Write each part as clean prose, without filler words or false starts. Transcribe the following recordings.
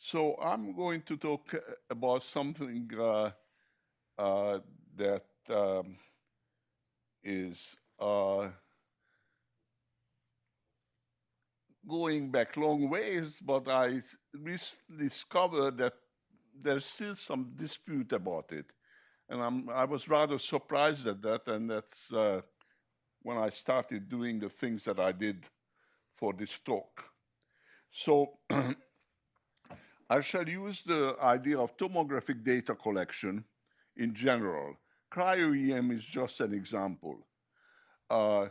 So I'm going to talk about something that is going back long ways, but I discovered that there's still some dispute about it. And I was rather surprised at that, and that's when I started doing the things that I did for this talk. So I shall use the idea of tomographic data collection in general. Cryo-EM is just an example. Uh,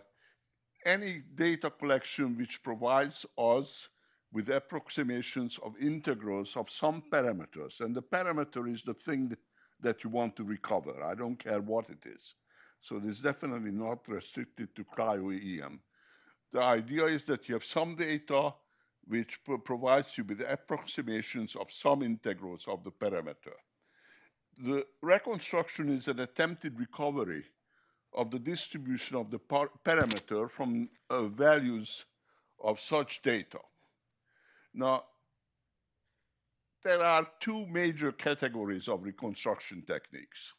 any data collection which provides us with approximations of integrals of some parameters, and the parameter is the thing that you want to recover. I don't care what it is. So it is definitely not restricted to cryo-EM. The idea is that you have some data which provides you with approximations of some integrals of the parameter. The reconstruction is an attempted recovery of the distribution of the parameter from values of such data. Now, there are two major categories of reconstruction techniques.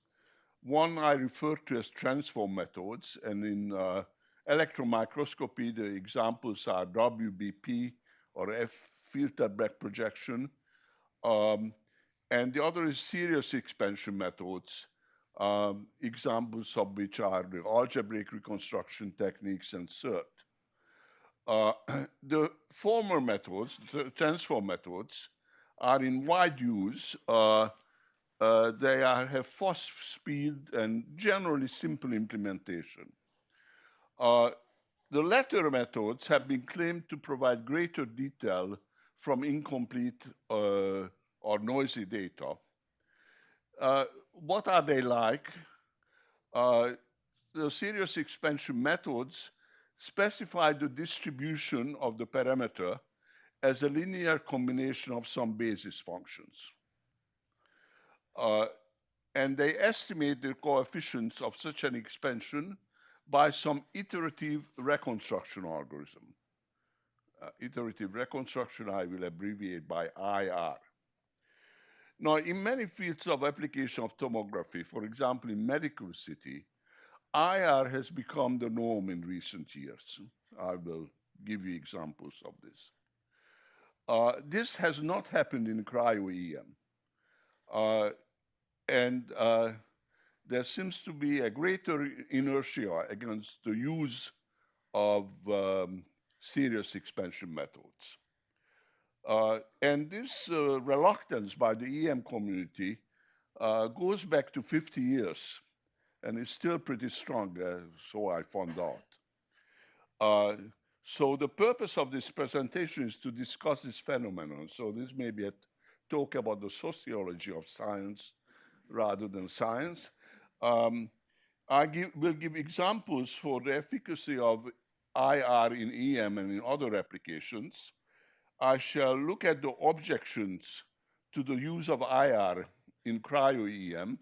One I refer to as transform methods, and in electron microscopy, the examples are WBP or F filter back projection, and the other is series expansion methods, examples of which are the algebraic reconstruction techniques and SERT. The former methods, the transform methods, are in wide use. They have fast speed and generally simple implementation. The latter methods have been claimed to provide greater detail from incomplete or noisy data. What are they like? The series expansion methods specify the distribution of the parameter as a linear combination of some basis functions. And they estimate the coefficients of such an expansion by some iterative reconstruction algorithm. Iterative reconstruction I will abbreviate by IR. Now, in many fields of application of tomography, for example, in medical CT, IR has become the norm in recent years. I will give you examples of this. This has not happened in cryo-EM. And there seems to be a greater inertia against the use of series expansion methods. And this reluctance by the EM community goes back to 50 years and is still pretty strong, so I found out. So the purpose of this presentation is to discuss this phenomenon. So this may be a talk about the sociology of science rather than science. I will give examples for the efficacy of IR in EM and in other applications. I shall look at the objections to the use of IR in cryo-EM,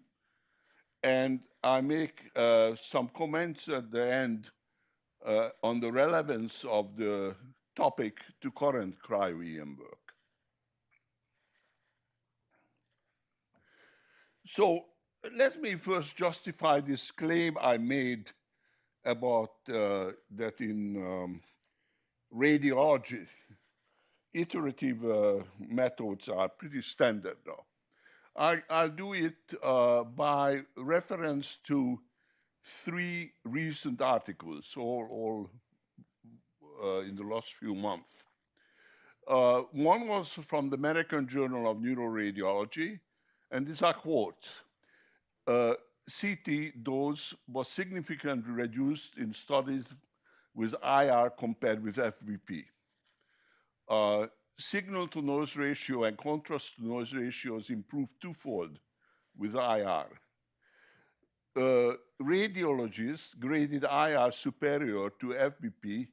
and I make some comments at the end on the relevance of the topic to current cryo-EM work. So let me first justify this claim I made about that in radiology, iterative methods are pretty standard now. I'll do it by reference to three recent articles, all in the last few months. One was from the American Journal of Neuroradiology, and these are quotes. CT dose was significantly reduced in studies with IR compared with FBP. Signal to noise ratio and contrast to noise ratios improved twofold with IR. Radiologists graded IR superior to FBP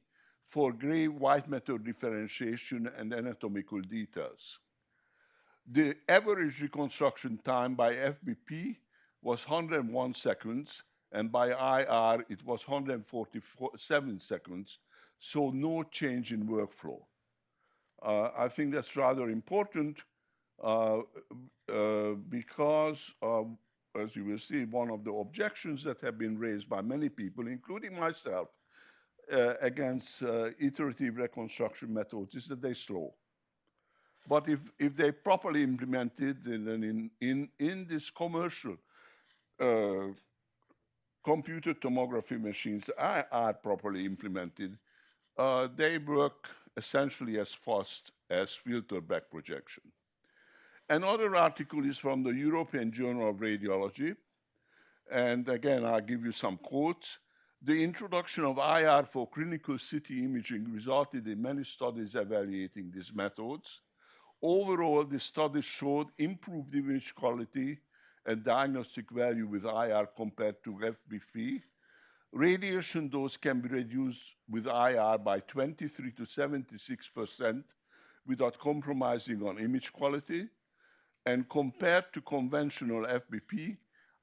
for gray-white matter differentiation and anatomical details. The average reconstruction time by FBP was 101 seconds, and by IR it was 147 seconds, so no change in workflow. I think that's rather important uh, because, as you will see, one of the objections that have been raised by many people, including myself, against iterative reconstruction methods is that they're slow. But if they properly implemented, then in this commercial uh, computer tomography machines are properly implemented, they work essentially as fast as filter back projection. Another article is from the European Journal of Radiology. And again, I'll give you some quotes. The introduction of IR for clinical CT imaging resulted in many studies evaluating these methods. Overall, the studies showed improved image quality and diagnostic value with IR compared to FBP. Radiation dose can be reduced with IR by 23 to 76% without compromising on image quality. And compared to conventional FBP,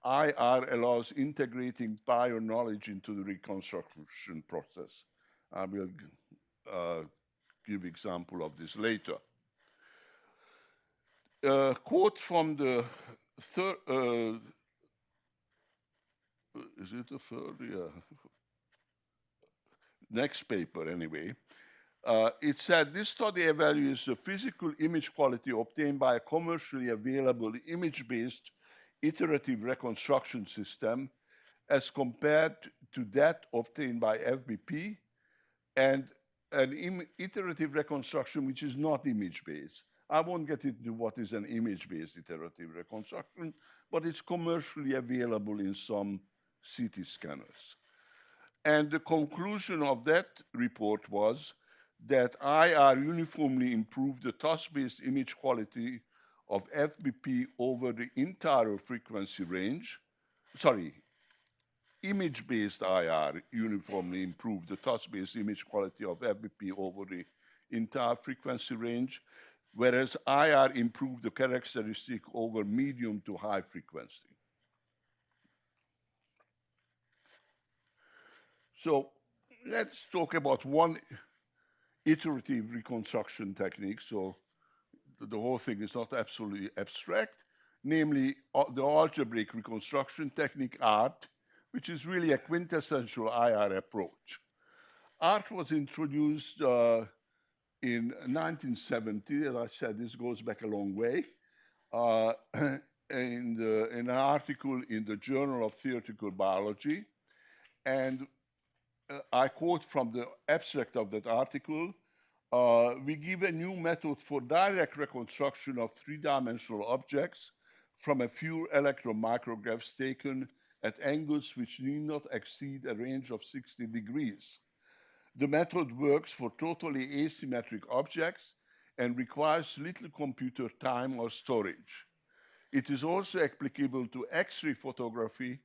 IR allows integrating prior knowledge into the reconstruction process. I will give example of this later. Quote from the third, is it the third? Yeah. Next paper, anyway. It said this study evaluates the physical image quality obtained by a commercially available image-based iterative reconstruction system as compared to that obtained by FBP and an iterative reconstruction which is not image-based. I won't get into what is an image-based iterative reconstruction, but it's commercially available in some CT scanners. And the conclusion of that report was that IR uniformly improved the task-based image quality of FBP over the entire frequency range. Sorry, image-based IR uniformly improved the task-based image quality of FBP over the entire frequency range, whereas IR improved the characteristic over medium to high frequency. So let's talk about one iterative reconstruction technique. So the whole thing is not absolutely abstract, namely the algebraic reconstruction technique, ART, which is really a quintessential IR approach. ART was introduced in 1970. As I said, this goes back a long way. In an article in the Journal of Theoretical Biology. And I quote from the abstract of that article, we give a new method for direct reconstruction of three-dimensional objects from a few electron micrographs taken at angles which need not exceed a range of 60 degrees. The method works for totally asymmetric objects and requires little computer time or storage. It is also applicable to X-ray photography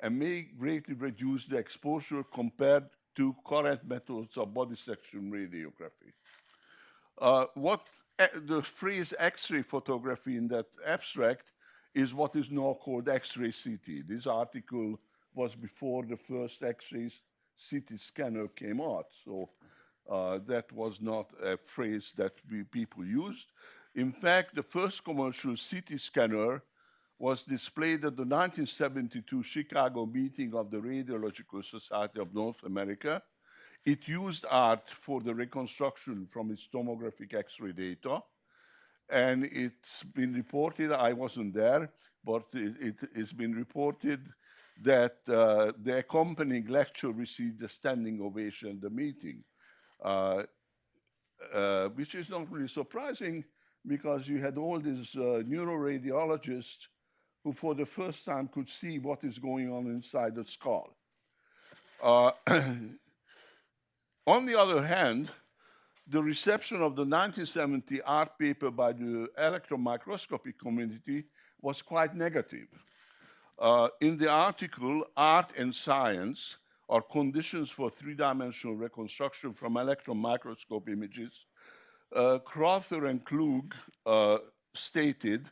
and may greatly reduce the exposure compared to current methods of body section radiography. What the phrase X-ray photography in that abstract is what is now called X-ray CT. This article was before the first X-ray CT scanner came out, so that was not a phrase that people used. In fact, the first commercial CT scanner was displayed at the 1972 Chicago meeting of the Radiological Society of North America. It used ART for the reconstruction from its tomographic X-ray data. And it's been reported, I wasn't there, but it's been reported that the accompanying lecture received a standing ovation at the meeting, which is not really surprising because you had all these neuroradiologists who for the first time could see what is going on inside the skull. On the other hand, the reception of the 1970 ART paper by the electron microscopy community was quite negative. In the article, Art and Science are conditions for three-dimensional reconstruction from electron microscope images, Crowther and Klug stated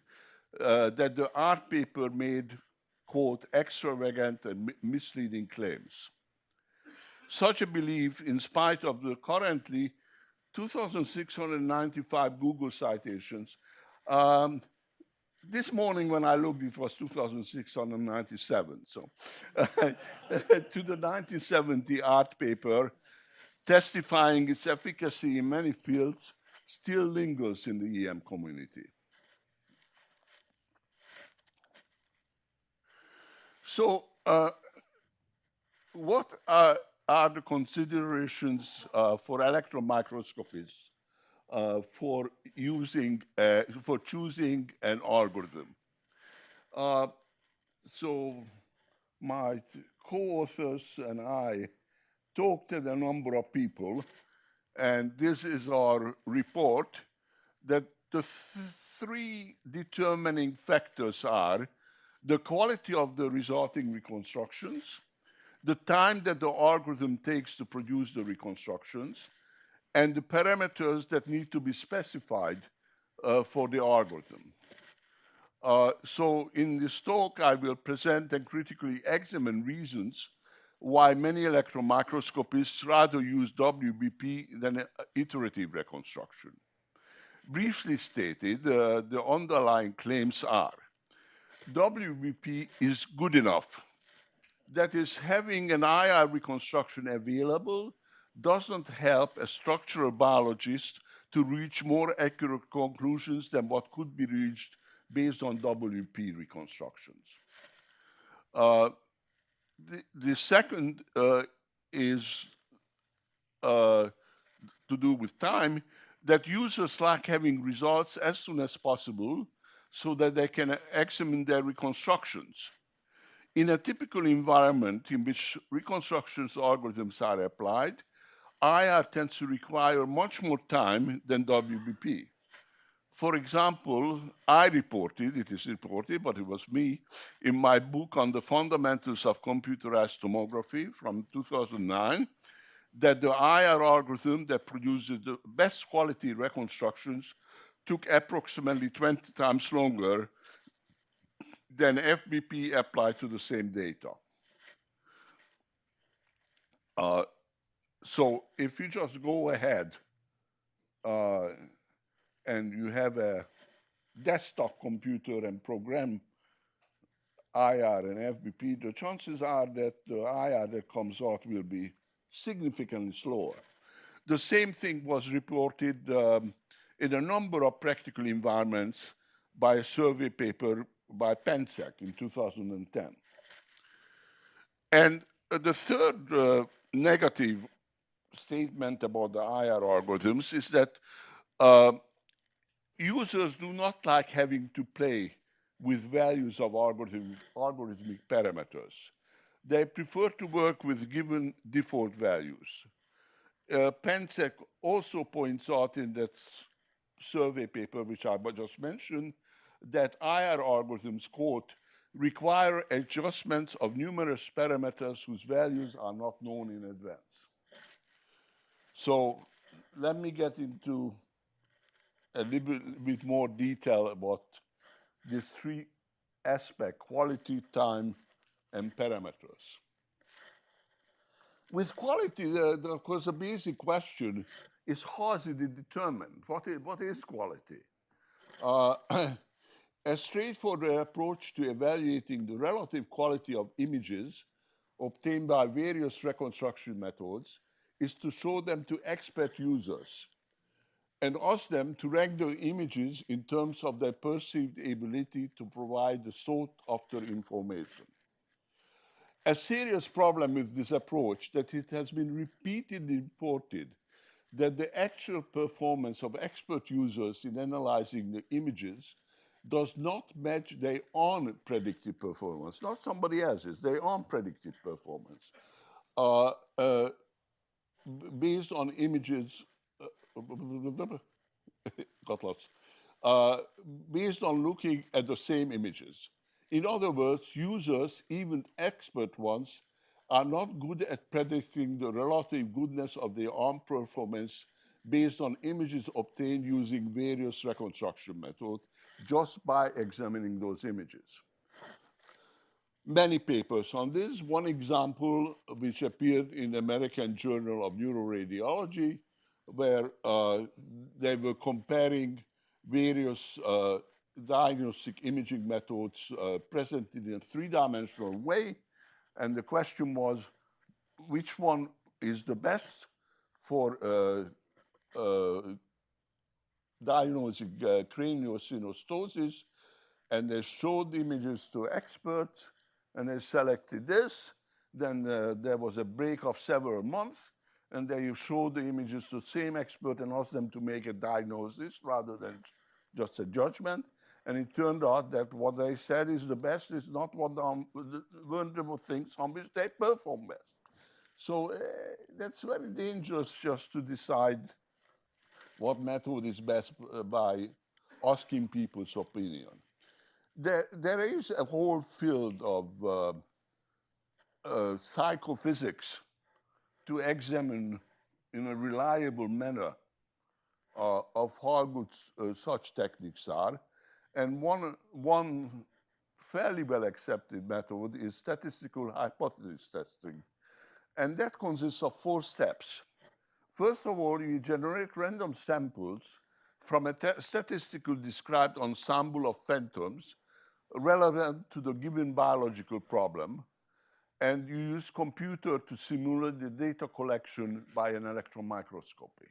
that the ART paper made, quote, extravagant and misleading claims. Such a belief, in spite of the currently 2,695 Google citations, Um, this morning when I looked, it was 2,697. So to the 1970 art paper testifying its efficacy in many fields still lingers in the EM community. So what are the considerations for electron microscopists for choosing an algorithm? So my co-authors and I talked to a number of people, and this is our report that the three determining factors are the quality of the resulting reconstructions, the time that the algorithm takes to produce the reconstructions, and the parameters that need to be specified for the algorithm. So in this talk, I will present and critically examine reasons why many electron microscopists rather use WBP than iterative reconstruction. Briefly stated, the underlying claims are WBP is good enough. That is, having an IR reconstruction available doesn't help a structural biologist to reach more accurate conclusions than what could be reached based on WP reconstructions. The second is to do with time, that users like having results as soon as possible so that they can examine their reconstructions. In a typical environment in which reconstructions algorithms are applied, IR tends to require much more time than WBP. For example, it is reported, but it was me, in my book on the fundamentals of computerized tomography from 2009, that the IR algorithm that produces the best quality reconstructions took approximately 20 times longer than FBP applied to the same data. So if you just go ahead and you have a desktop computer and program IR and FBP, the chances are that the IR that comes out will be significantly slower. The same thing was reported in a number of practical environments by a survey paper by Pensek in 2010. And the third negative statement about the IR algorithms is that users do not like having to play with values of algorithmic parameters. They prefer to work with given default values. Pensek also points out in that survey paper, which I just mentioned, that IR algorithms, quote, require adjustments of numerous parameters whose values are not known in advance. So let me get into a little bit more detail about these three aspects: quality, time, and parameters. With quality, of course, the basic question is how is it determined? What is quality? A straightforward approach to evaluating the relative quality of images obtained by various reconstruction methods is to show them to expert users and ask them to rank the images in terms of their perceived ability to provide the sought-after information. A serious problem with this approach that it has been repeatedly reported that the actual performance of expert users in analyzing the images does not match their own predicted performance, not somebody else's, their own predicted performance, based on images, got lots, based on looking at the same images. In other words, users, even expert ones, are not good at predicting the relative goodness of their own performance based on images obtained using various reconstruction methods just by examining those images. Many papers on this. One example, which appeared in the American Journal of Neuroradiology, where they were comparing various diagnostic imaging methods presented in a three-dimensional way. And the question was, which one is the best for diagnosing craniosynostosis? And they showed images to experts, and they selected this. Then there was a break of several months, and they showed the images to the same expert and asked them to make a diagnosis rather than just a judgment. And it turned out that what they said is the best is not what weren't the things on which they perform best. So that's very dangerous just to decide what method is best by asking people's opinion. There is a whole field of psychophysics to examine in a reliable manner of how good such techniques are. And one fairly well accepted method is statistical hypothesis testing. And that consists of 4 steps. First of all, you generate random samples from a statistically described ensemble of phantoms relevant to the given biological problem, and you use computer to simulate the data collection by an electron microscopy.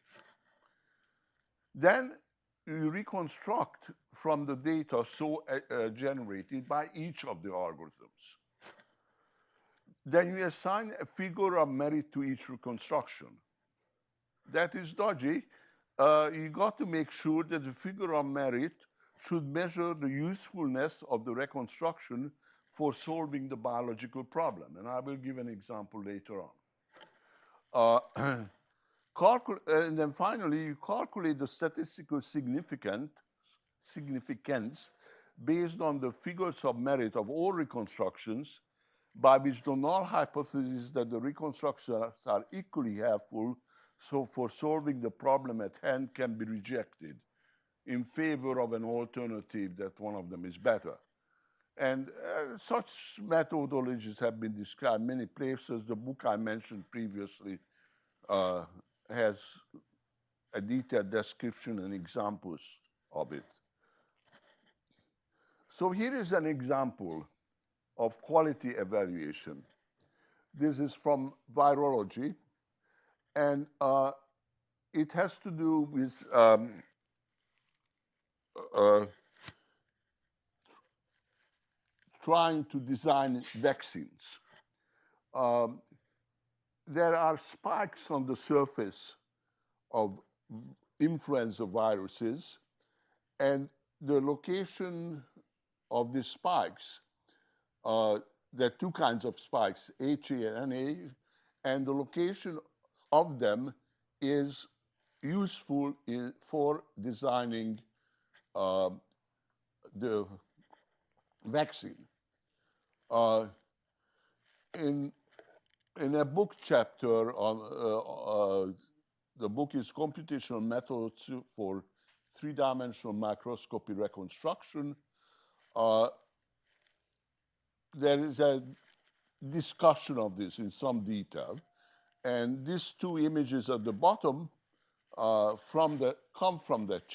Then you reconstruct from the data so generated by each of the algorithms. Then you assign a figure of merit to each reconstruction. That is dodgy. You got to make sure that the figure of merit should measure the usefulness of the reconstruction for solving the biological problem. And I will give an example later on. And then finally, you calculate the statistical significance based on the figures of merit of all reconstructions, by which the null hypothesis that the reconstructions are equally helpful, so for solving the problem at hand can be rejected in favor of an alternative that one of them is better. And such methodologies have been described in many places. The book I mentioned previously has a detailed description and examples of it. So here is an example of quality evaluation. This is from virology, and it has to do with trying to design vaccines. There are spikes on the surface of influenza viruses, and the location of these spikes, there are 2 kinds of spikes, HA and NA, and the location of them is useful for designing the vaccine. In a book chapter on the book is Computational Methods for Three-Dimensional Microscopy Reconstruction. There is a discussion of this in some detail, and these 2 images at the bottom come from that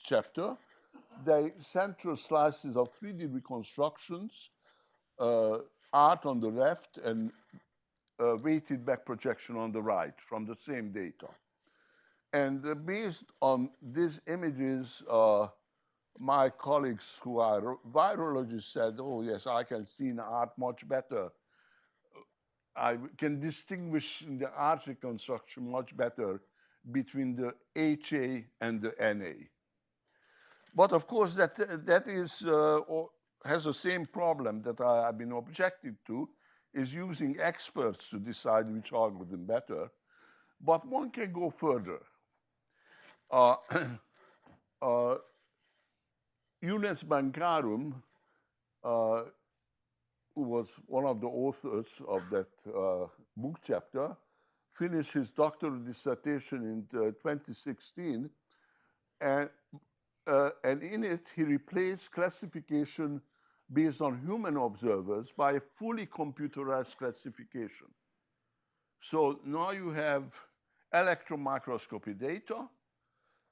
chapter. The central slices of 3D reconstructions, art on the left and weighted back projection on the right from the same data. And based on these images, my colleagues who are virologists said, oh yes, I can see in art much better. I can distinguish in the art reconstruction much better between the HA and the NA. But of course, that has the same problem that I've been objecting to, is using experts to decide which algorithm better. But one can go further. Younes Bankarum, who was one of the authors of that book chapter, finished his doctoral dissertation in 2016, and in it he replaced classification based on human observers by a fully computerized classification. So now you have electron microscopy data,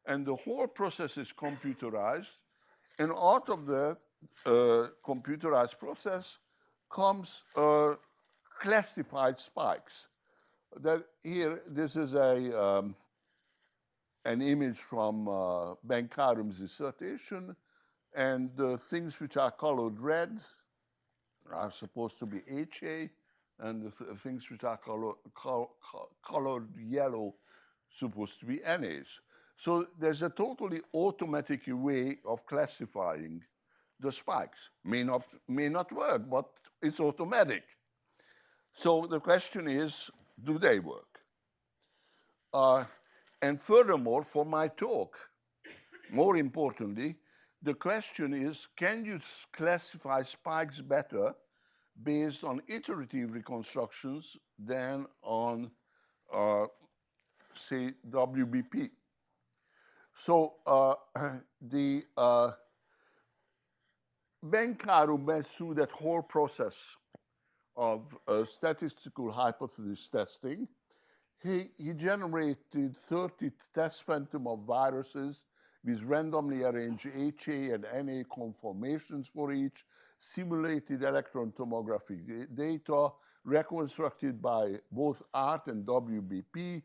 and the whole process is computerized. And out of the computerized process comes classified spikes. That here, this is an image from Ben Carum's dissertation, and the things which are colored red are supposed to be HA, and the things which are colored yellow supposed to be NAs. So there's a totally automatic way of classifying the spikes. May not work, but it's automatic. So the question is, do they work? And furthermore, for my talk, more importantly, the question is, can you classify spikes better based on iterative reconstructions than on, say, WBP? So the Ben Carum went through that whole process of statistical hypothesis testing. He generated 30 test phantom of viruses with randomly arranged HA and NA conformations for each, simulated electron tomography data, reconstructed by both ART and WBP,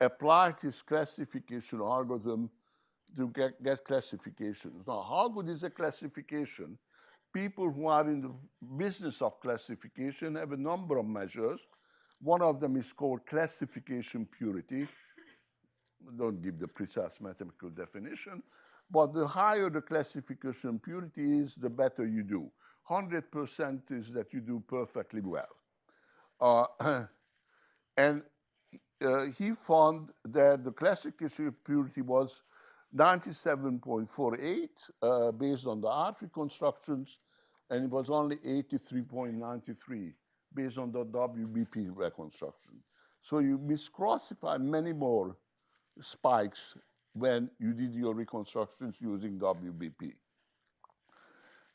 applied his classification algorithm to get classifications. Now, how good is a classification? People who are in the business of classification have a number of measures. One of them is called classification purity. Don't give the precise mathematical definition, but the higher the classification purity is, the better you do. 100% is that you do perfectly well. And he found that the classification purity was 97.48 based on the ART reconstructions, and it was only 83.93 based on the WBP reconstruction. So you misclassify many more spikes when you did your reconstructions using WBP.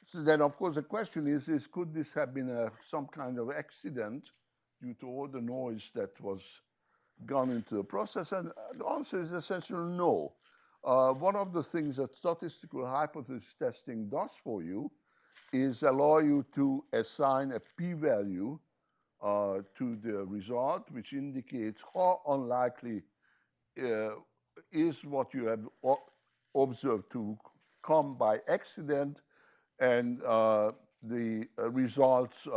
So then, of course, the question is could this have been some kind of accident due to all the noise that was gone into the process? And the answer is essentially no. One of the things that statistical hypothesis testing does for you is allow you to assign a p-value to the result, which indicates how unlikely is what you have observed to come by accident. And the results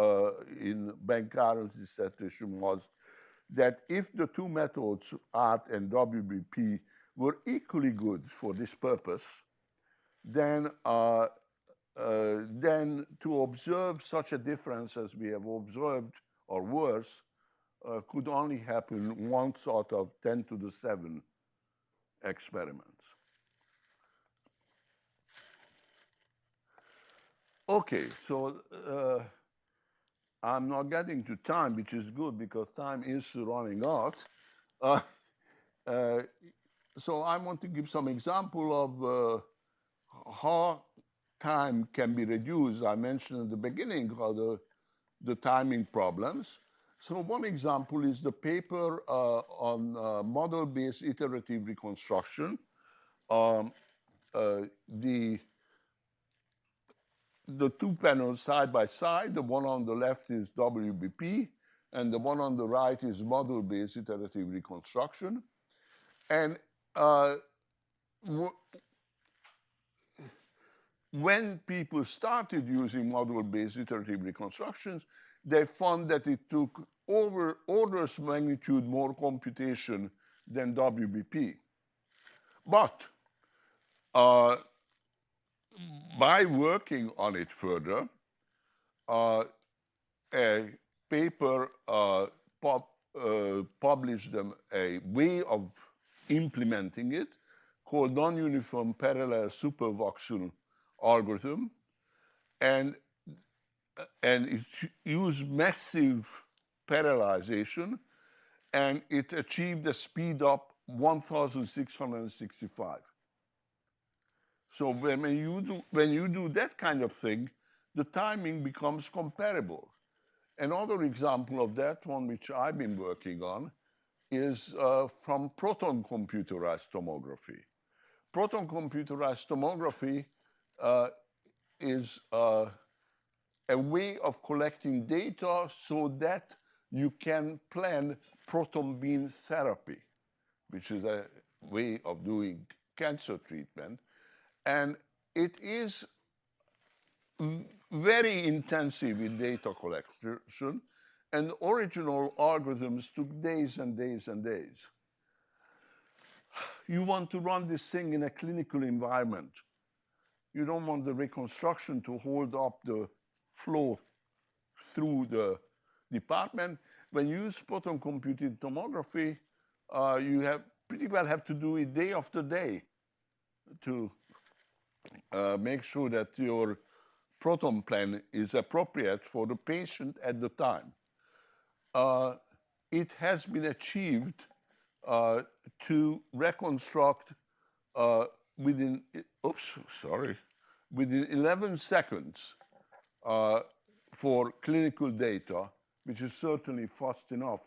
in Ben Carum's dissertation was that if the two methods, ART and WBP, were equally good for this purpose, then to observe such a difference as we have observed, or worse, could only happen once out of 10 to the 7 experiments. Okay, so I'm not getting to time, which is good because time is running out. So I want to give some example of how time can be reduced. I mentioned at the beginning how the timing problems. So one example is the paper on model-based iterative reconstruction. The two panels side by side, the one on the left is WBP, and the one on the right is model-based iterative reconstruction. And when people started using model-based iterative reconstructions, they found that it took over orders of magnitude more computation than WBP. But by working on it further, a paper published a way of implementing it called non-uniform parallel supervoxel algorithm, and it used massive parallelization, and it achieved a speed up 1,665. So when you do that kind of thing, the timing becomes comparable. Another example of that, one which I've been working on, is from proton computerized tomography. proton computerized tomography is a way of collecting data so that you can plan proton beam therapy, which is a way of doing cancer treatment. And it is very intensive in data collection, and original algorithms took days and days and days. You want to run this thing in a clinical environment. You don't want the reconstruction to hold up the flow through the department. When you use proton computed tomography, you have pretty well have to do it day after day to make sure that your proton plan is appropriate for the patient at the time. It has been achieved to reconstruct within 11 seconds for clinical data, which is certainly fast enough.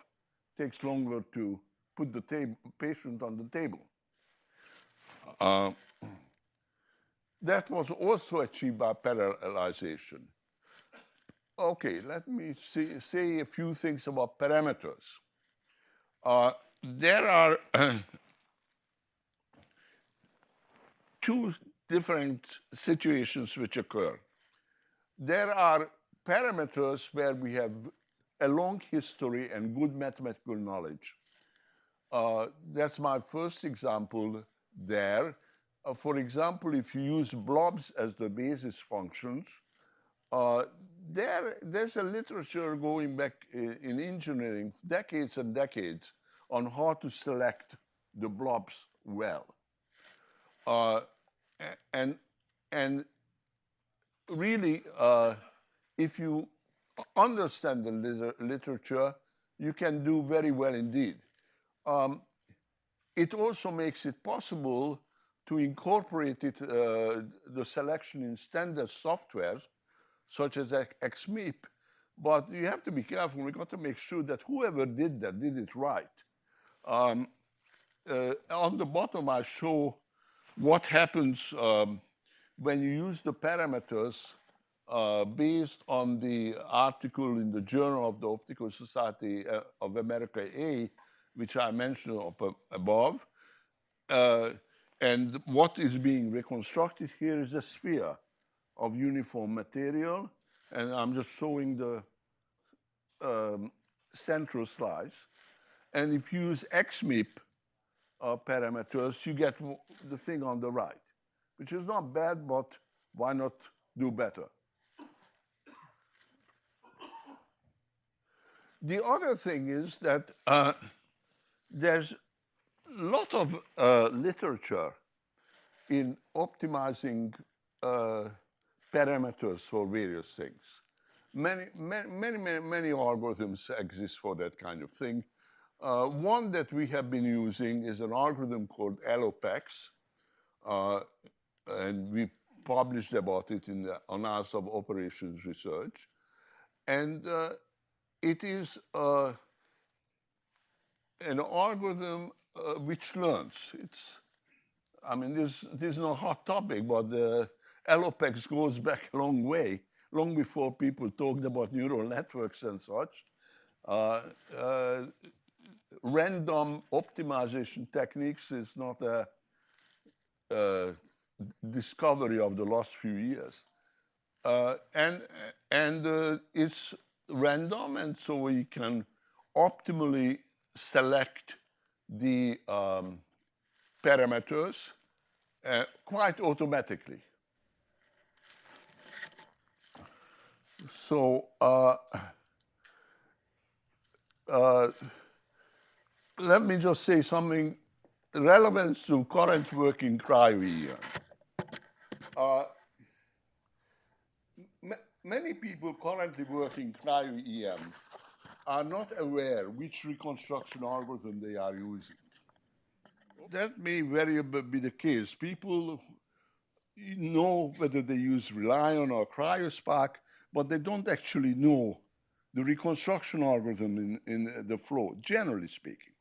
Takes longer to put the patient on the table. That was also achieved by parallelization. Okay, let me say a few things about parameters. There are two different situations which occur. There are parameters where we have a long history and good mathematical knowledge. That's my first example there. For example, if you use blobs as the basis functions, there's a literature going back in engineering, decades and decades, on how to select the blobs well. And really, if you understand the literature, you can do very well indeed. It also makes it possible to incorporate it, the selection in standard softwares, such as XMIP, but you have to be careful. We've got to make sure that whoever did that did it right. On the bottom, I show what happens when you use the parameters based on the article in the Journal of the Optical Society of America A, which I mentioned up above. And what is being reconstructed here is a sphere of uniform material, and I'm just showing the central slice. And if you use XMIP parameters, you get the thing on the right, which is not bad, but why not do better? The other thing is that there's a lot of literature in optimizing parameters for various things. Many algorithms exist for that kind of thing. One that we have been using is an algorithm called LOPEX, and we published about it in the Annals of Operations Research. And it is an algorithm which learns. I mean, this is not a hot topic, but the LOPEX goes back a long way, long before people talked about neural networks and such. Random optimization techniques is not a discovery of the last few years. And it's random, and so we can optimally select the parameters quite automatically. So let me just say something relevant to current work in cryo. Many people currently working cryo-EM are not aware which reconstruction algorithm they are using. That may very be the case. People know whether they use Relion or CryoSpark, but they don't actually know the reconstruction algorithm in the flow, generally speaking.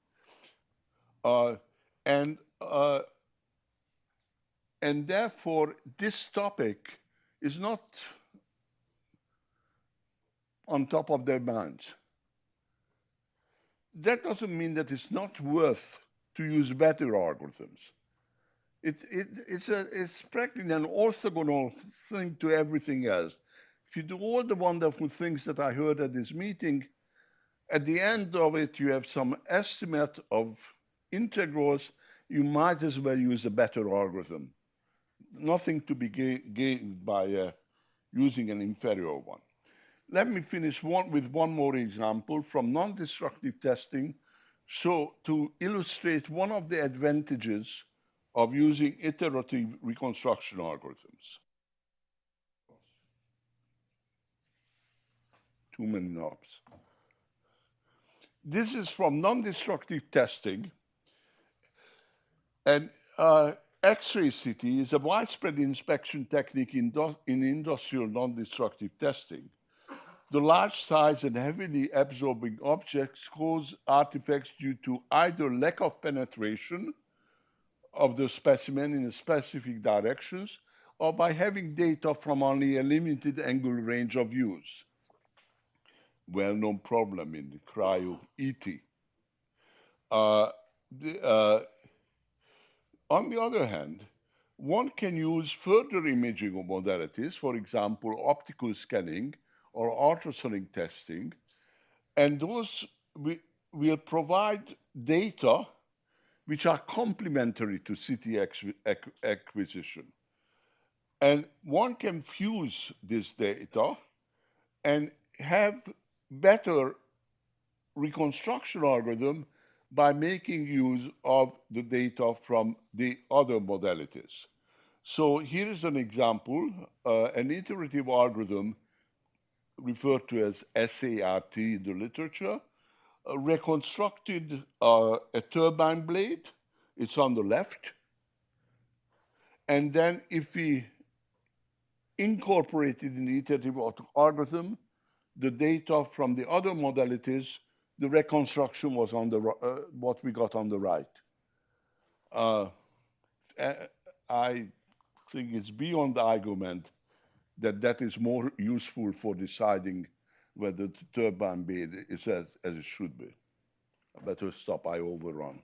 and therefore this topic is not on top of their minds. That doesn't mean that it's not worth to use better algorithms. It's practically an orthogonal thing to everything else. If you do all the wonderful things that I heard at this meeting, at the end of it, you have some estimate of integrals, you might as well use a better algorithm. Nothing to be gained by using an inferior one. Let me finish with one more example from non-destructive testing, so to illustrate one of the advantages of using iterative reconstruction algorithms. Too many knobs. This is from non-destructive testing, and X-ray CT is a widespread inspection technique in industrial non-destructive testing. The large size and heavily absorbing objects cause artifacts due to either lack of penetration of the specimen in specific directions or by having data from only a limited angle range of views. Well-known problem in the Cryo ET. On the other hand, one can use further imaging modalities, for example, optical scanning or ultrasonic testing, and those will provide data which are complementary to CT acquisition. And one can fuse this data and have better reconstruction algorithm by making use of the data from the other modalities. So here is an example, an iterative algorithm referred to as SART in the literature, reconstructed a turbine blade, it's on the left, and then if we incorporated in the iterative algorithm the data from the other modalities, the reconstruction was on the what we got on the right. I think it's beyond argument that that is more useful for deciding whether the turbine blade is as it should be. I better stop, I overrun.